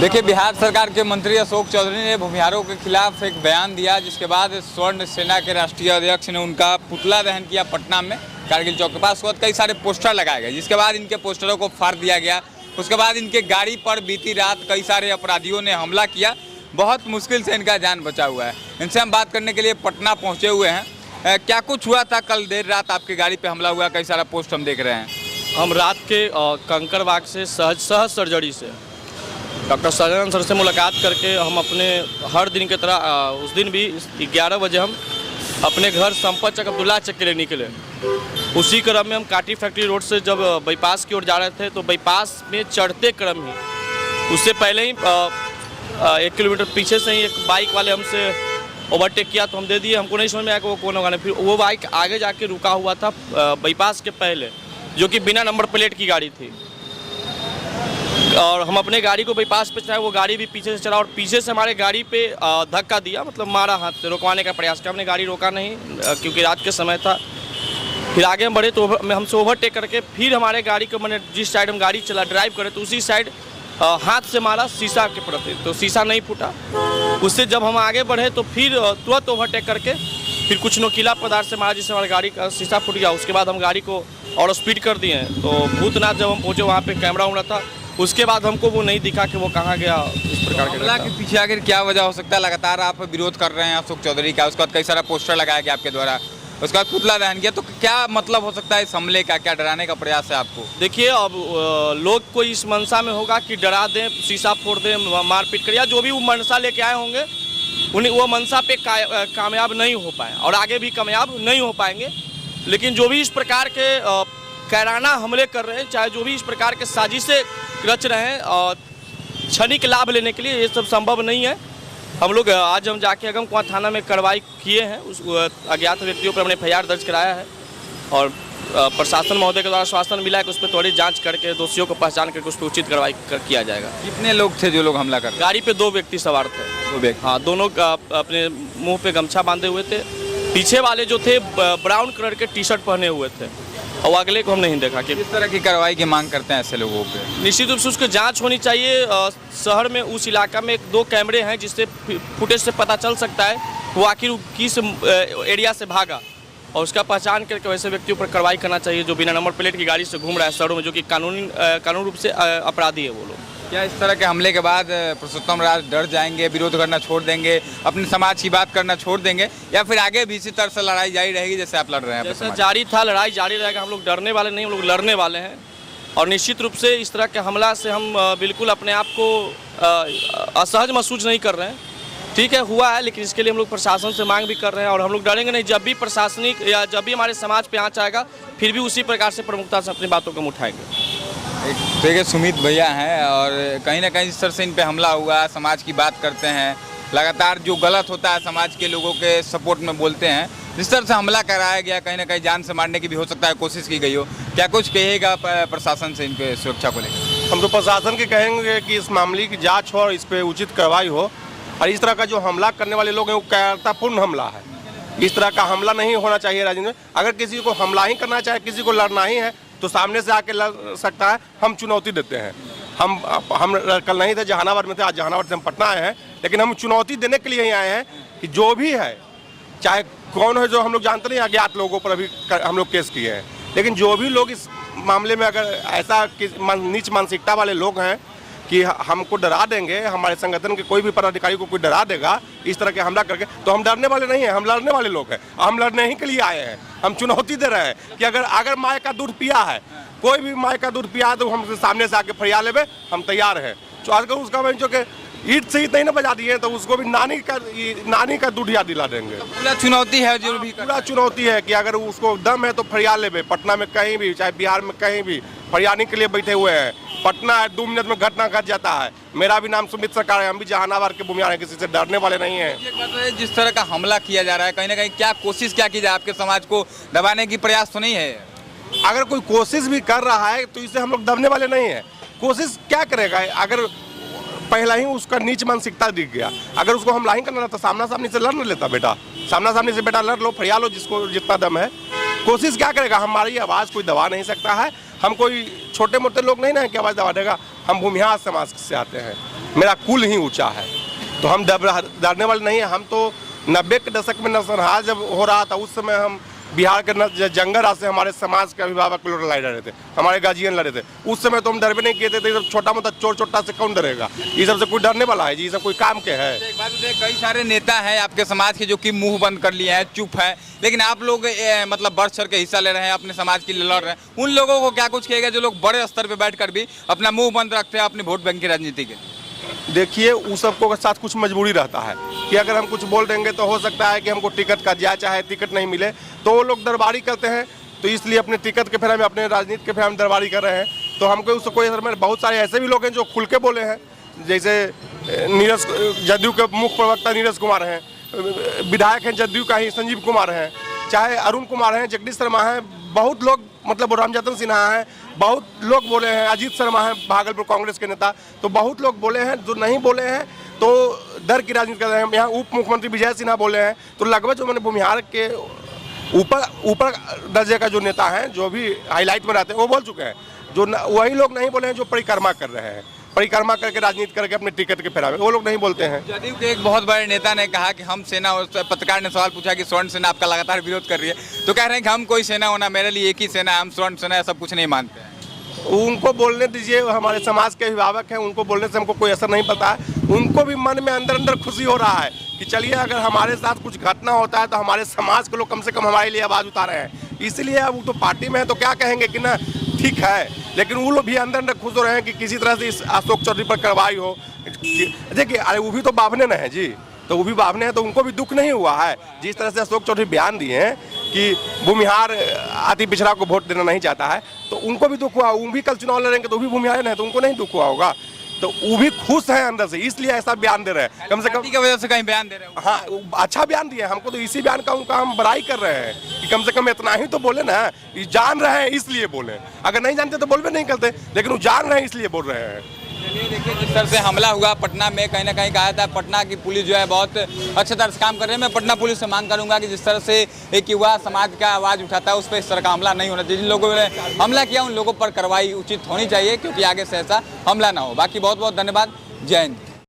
देखिए, बिहार सरकार के मंत्री अशोक चौधरी ने भूमिहारों के खिलाफ एक बयान दिया, जिसके बाद स्वर्ण सेना के राष्ट्रीय अध्यक्ष ने उनका पुतला दहन किया पटना में कारगिल चौक के पास। उसके बाद कई सारे पोस्टर लगाए गए, जिसके बाद इनके पोस्टरों को फाड़ दिया गया। उसके बाद इनके गाड़ी पर बीती रात कई सारे अपराधियों ने हमला किया। बहुत मुश्किल से इनका जान बचा हुआ है। इनसे हम बात करने के लिए पटना पहुँचे हुए हैं। क्या कुछ हुआ था कल देर रात? आपकी गाड़ी पर हमला हुआ, कई सारा पोस्ट हम देख रहे हैं। हम रात के कंकड़बाग से सहज सर्जरी से डॉक्टर सजानंद सर से मुलाकात करके हम अपने हर दिन की तरह उस दिन भी 11 बजे हम अपने घर संपत चक अब्दुल्ला चक के लिए निकले। उसी क्रम में हम काटी फैक्ट्री रोड से जब बाईपास की ओर जा रहे थे तो बाईपास में चढ़ते क्रम ही उससे पहले ही 1 किलोमीटर पीछे से ही एक बाइक वाले हमसे ओवरटेक किया तो हम दे दिए। हमको नहीं समझ में आया कि वो कौन होगा। फिर वो बाइक आगे जाके रुका हुआ था बाईपास के पहले, जो कि बिना नंबर प्लेट की गाड़ी थी। और हम अपने गाड़ी को बाईपास पे चलाए, वो गाड़ी भी पीछे से चला और पीछे से हमारे गाड़ी पे धक्का दिया, मतलब मारा हाथ से, रुकवाने का प्रयास किया। हमने गाड़ी रोका नहीं क्योंकि रात के समय था। फिर आगे हम बढ़े तो हमसे ओवरटेक करके फिर हमारे गाड़ी को, मैंने जिस साइड हम गाड़ी चला ड्राइव करे तो उसी साइड हाथ से मारा शीशा के प्रति, तो शीशा नहीं फूटा। उससे जब हम आगे बढ़े तो फिर तुरंत ओवरटेक करके फिर कुछ नोकीला पदार्थ से मारा, जिससे हमारी गाड़ी का शीशा फूट गया। उसके बाद हम गाड़ी को और स्पीड कर दिए। तो भूतनाथ जब हम पहुँचे वहाँ पर कैमरा उमरा था, उसके बाद हमको वो नहीं दिखा कि वो कहाँ गया। इस प्रकार के हमला के पीछे आखिर क्या वजह हो सकता है? लगातार आप विरोध कर रहे हैं अशोक चौधरी का, उसके बाद कई सारा पोस्टर लगाया गया आपके द्वारा, उसके बाद पुतला दहन किया, तो क्या मतलब हो सकता है इस हमले का? क्या डराने का प्रयास है आपको? देखिए, अब लोग को इस मनसा में होगा कि डरा दें, शीशा फोड़ दें, मारपीट करें, या जो भी वो मनसा लेके आए होंगे उन्हें वो मनसा पे कामयाब नहीं हो पाए और आगे भी कामयाब नहीं हो पाएंगे। लेकिन जो भी इस प्रकार के कैराना हमले कर रहे हैं, चाहे जो भी इस प्रकार के साजिशें रच रहे हैं और क्षणिक लाभ लेने के लिए, ये सब संभव नहीं है। हम लोग आज हम जाके अगमकुआं थाना में कार्रवाई किए हैं। उस अज्ञात व्यक्तियों पर हमने FIR दर्ज कराया है और प्रशासन महोदय के द्वारा आश्वासन मिला है कि उस पर त्वरित जांच करके दोषियों को पहचान करके उस पर उचित कार्रवाई किया जाएगा। कितने लोग थे जो लोग हमला कर? गाड़ी पे 2 व्यक्ति सवार थे। 2 व्यक्ति? हाँ, दोनों अपने मुँह पे गमछा बांधे हुए थे। पीछे वाले जो थे ब्राउन कलर के टी-शर्ट पहने हुए थे और अगले को हम नहीं देखा। कि किस तरह की कार्रवाई की मांग करते हैं ऐसे लोगों पे? निश्चित रूप से उसकी जांच होनी चाहिए। शहर में उस इलाका में 2 कैमरे हैं जिससे फुटेज से पता चल सकता है वो आखिर किस एरिया से भागा, और उसका पहचान करके वैसे व्यक्तियों पर कार्रवाई करना चाहिए जो बिना नंबर प्लेट की गाड़ी से घूम रहा है शहरों में, जो कि कानूनी रूप से अपराधी है वो लोग। क्या इस तरह के हमले के बाद पुरुषोत्तम राज डर जाएंगे, विरोध करना छोड़ देंगे, अपने समाज की बात करना छोड़ देंगे, या फिर आगे भी इसी तरह से लड़ाई जारी रहेगी जैसे आप लड़ रहे हैं? जैसे जारी था, लड़ाई जारी रहेगा। हम लोग डरने वाले नहीं, हम लोग लड़ने वाले हैं। और निश्चित रूप से इस तरह के हमला से हम बिल्कुल अपने आप को असहज महसूस नहीं कर रहे हैं। ठीक है, हुआ है, लेकिन इसके लिए हम लोग प्रशासन से मांग भी कर रहे हैं और हम लोग डरेंगे नहीं। जब भी प्रशासनिक या जब भी हमारे समाज पे आँच आएगा, फिर भी उसी प्रकार से प्रमुखता से अपनी बातों को हम उठाएंगे। देखिए, सुमित भैया हैं और कहीं ना कहीं जिस तरह से इन पे हमला हुआ, समाज की बात करते हैं, लगातार जो गलत होता है समाज के लोगों के सपोर्ट में बोलते हैं। जिस तरह से हमला कराया गया, कहीं ना कहीं जान से मारने की भी हो सकता है कोशिश की गई हो। क्या कुछ कहेगा प्रशासन से इनके सुरक्षा को लेकर? हम तो प्रशासन के कहेंगे कि इस मामले की जाँच हो और इस पर उचित कार्रवाई हो। और इस तरह का जो हमला करने वाले लोग हैं वो कायरतापूर्ण हमला है। इस तरह का हमला नहीं होना चाहिए राजनीति में। अगर किसी को हमला ही करना चाहे, किसी को लड़ना ही है, तो सामने से आके लड़ सकता है। हम चुनौती देते हैं। हम कल नहीं थे, जहानाबाद में थे, आज जहानाबाद से हम पटना आए हैं, लेकिन हम चुनौती देने के लिए ही आए हैं कि जो भी है, चाहे कौन है, जो हम लोग जानते नहीं, अज्ञात लोगों पर अभी हम लोग केस किए हैं, लेकिन जो भी लोग इस मामले में अगर ऐसा नीच मानसिकता वाले लोग हैं कि हमको डरा देंगे, हमारे संगठन के कोई भी पदाधिकारी को कोई डरा देगा इस तरह के हमला करके, तो हम डरने वाले नहीं हैं। हम लड़ने वाले लोग हैं। हम लड़ने ही के लिए आए हैं। हम चुनौती दे रहे हैं कि अगर माय का दूध पिया है, कोई भी माय का दूध पिया है, तो हम सामने से आके फरिया लेवे, हम तैयार हैं। तो अगर उसका जो कि ईट से ईट नहीं ना बजा दिए, तो उसको भी नानी का दूध याद दिला देंगे। पूरा चुनौती है, जो भी पूरा चुनौती है कि अगर उसको दम है तो फरिया लेवे। पटना में कहीं भी, चाहे बिहार में कहीं भी, फरियाने के लिए बैठे हुए हैं। पटना है, 2 मिनट में घटना घट जाता है। मेरा भी नाम सुमित सरकार है, हम भी जहानाबाद के भूमिहार हैं, किसी से डरने वाले नहीं हैं। जिस तरह का हमला किया जा रहा है, कहीं ना कहीं क्या कोशिश क्या की जाए? आपके समाज को दबाने की प्रयास तो नहीं है? अगर कोई कोशिश भी कर रहा है तो इसे हम लोग दबने वाले नहीं हैं। कोशिश क्या करेगा? अगर पहला ही उसका नीच मानसिकता दिख गया, अगर उसको हमला ही करना था तो सामना सामने से लड़ लेता। बेटा सामना सामने से बेटा लड़ लो, फरिया लो, जिसको जितना दम है। कोशिश क्या करेगा? हमारी आवाज़ कोई दबा नहीं सकता है। हम कोई छोटे मोटे लोग नहीं ना कि आवाज़ दबा देगा। हम भूमिहार समाज से आते हैं। मेरा कुल ही ऊंचा है। तो हम डरने वाले नहीं हैं। हम तो 90 के दशक में नरसंहार जब हो रहा था उस समय हम बिहार के जंगल राज से हमारे समाज के अभिभावक लोग लड़ाई लड़े थे, हमारे गार्जियन लड़े थे। उस समय तो हम डर भी नहीं किए थे। तो छोटा मोटा चोर चोटा से कौन डरेगा? ये सब से कोई डरने वाला है जी? ये सब कोई काम के है? एक बात बताइए, कई सारे नेता हैं आपके समाज के जो कि मुंह बंद कर लिए हैं, चुप है, लेकिन आप लोग मतलब बढ़ चढ़ के हिस्सा ले रहे हैं, अपने समाज के लिए लड़ रहे हैं। उन लोगों को क्या कुछ कहेगा जो लोग बड़े स्तर पर बैठ कर भी अपना मुंह बंद रखते हैं अपनी वोट बैंक की राजनीति के? देखिए, उस सबको के साथ कुछ मजबूरी रहता है कि अगर हम कुछ बोल देंगे तो हो सकता है कि हमको टिकट कट जाए, चाहे टिकट नहीं मिले, तो वो लोग दरबारी करते हैं। तो इसलिए अपने टिकट के फेरा में, अपने राजनीति के फेरा में दरबारी कर रहे हैं। तो हमको उससे कोई असर में, बहुत सारे ऐसे भी लोग हैं जो खुल के बोले हैं, जैसे नीरज, जदयू के मुख्य प्रवक्ता नीरज कुमार हैं, विधायक हैं जदयू का ही संजीव कुमार हैं, चाहे अरुण कुमार हैं, जगदीश शर्मा हैं, बहुत लोग, मतलब रामजतन सिन्हा हैं, बहुत लोग बोले हैं, अजीत शर्मा हैं भागलपुर कांग्रेस के नेता, तो बहुत लोग बोले हैं। जो नहीं बोले हैं तो डर की राजनीति कर रहे हैं। यहाँ उप मुख्यमंत्री विजय सिन्हा बोले हैं। तो लगभग जो मैंने भूमिहार के ऊपर दर्जे का जो नेता हैं, जो भी हाईलाइट में रहते हैं, वो बोल चुके हैं। जो वही लोग नहीं बोले हैं जो परिक्रमा कर रहे हैं, परिक्रमा करके राजनीति करके अपने टिकट के फेरा में, वो लोग नहीं बोलते हैं। जदयू के एक बहुत बड़े नेता ने कहा कि हम सेना, पत्रकार ने सवाल पूछा कि स्वर्ण सेना आपका लगातार विरोध कर रही है, तो कह रहे हैं कि हम कोई सेना होना, मेरे लिए एक ही सेना, हम स्वर्ण सेना ऐसा कुछ नहीं मानते हैं। उनको बोलने दीजिए, हमारे समाज के अभिभावक हैं, उनको बोलने से हमको कोई असर नहीं पड़ता है। उनको भी मन में अंदर अंदर खुशी हो रहा है कि चलिए, अगर हमारे साथ कुछ घटना होता है तो हमारे समाज के लोग कम से कम हमारे लिए आवाज़ उठा रहे हैं। इसलिए अब वो तो पार्टी में है तो क्या कहेंगे कि ना ठीक है, लेकिन वो लोग भी अंदर अंदर खुश हो रहे हैं कि किसी तरह से इस अशोक चौधरी पर कार्रवाई हो। देखिए, अरे वो भी तो बावने न है जी, तो वो भी बावने हैं, तो उनको भी दुख नहीं हुआ है। जिस तरह से अशोक चौधरी बयान दिए हैं कि भूमिहार अति पिछड़ा को वोट देना नहीं चाहता है, तो उनको भी दुख हुआ। वो भी कल चुनाव लड़ेंगे तो वो भी भूमिहार है, तो उनको नहीं दुख हुआ होगा। तो वो भी खुश हैं अंदर से, इसलिए ऐसा बयान दे रहे हैं। कम से कम की वजह से कहीं बयान दे रहे हो? हाँ, अच्छा बयान दिए हमको, तो इसी बयान का उनका हम बड़ाई कर रहे हैं कि कम से कम इतना ही तो बोले ना, जान रहे हैं इसलिए बोले। अगर नहीं जानते तो बोलबे नहीं करते, लेकिन वो जान रहे हैं इसलिए बोल रहे हैं। चलिए, देखिए, जिस तरह से हमला हुआ पटना में, कहीं ना कहीं कहा था पटना की पुलिस जो है बहुत अच्छे तरह से काम कर रही है। मैं पटना पुलिस से मांग करूंगा कि जिस तरह से एक युवा समाज का आवाज़ उठाता है, उस पर इस तरह का हमला नहीं होना चाहिए। जिन लोगों ने हमला किया उन लोगों पर कार्रवाई उचित होनी चाहिए, क्योंकि आगे से ऐसा हमला ना हो। बाकी बहुत बहुत धन्यवाद। जय हिंद।